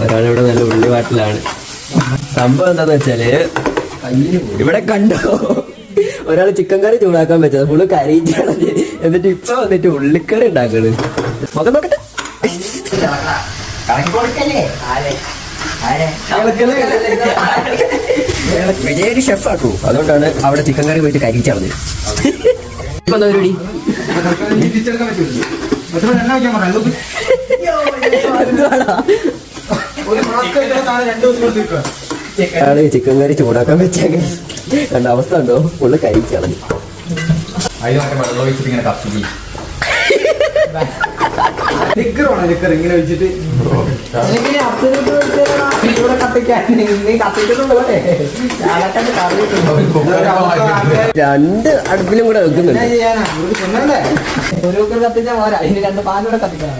ഒരാളിവിടെ നല്ല ഉള്ളിവാട്ടിലാണ്. സംഭവം എന്താന്ന് വെച്ചാല് ഇവിടെ കണ്ടോ, ഒരാൾ ചിക്കൻ കറി ചൂടാക്കാൻ വെച്ചത് ഫുള്ള് കരിയിച്ചാണ്. എന്നിട്ട് ഇപ്പൊ വന്നിട്ട് ഉള്ളിക്കറി ഉണ്ടാക്കണ്. മുഖം നോക്കട്ടെ. വിജയൊരു ഷെഫാക്കൂ, അതുകൊണ്ടാണ് അവിടെ ചിക്കൻ കറി പോയിട്ട് കരിയിച്ചത്. ഇപ്പൊ എന്താ പരിപാടി? ചിക്കൻ കറി ചൂടാക്കാൻ വെച്ചാൽ കണ്ട അവസ്ഥ ഉണ്ടോ, ഫുള്ള് കരിയിച്ചാണ്. ഇങ്ങനെ വെച്ചിട്ട് രണ്ട് അടുപ്പിലും കൂടെ വെക്കുന്നുണ്ട്. ഒരു കത്തിച്ചാൽ പോരാ, ഇനി രണ്ട് പാലൂടെ കത്തിക്കണം.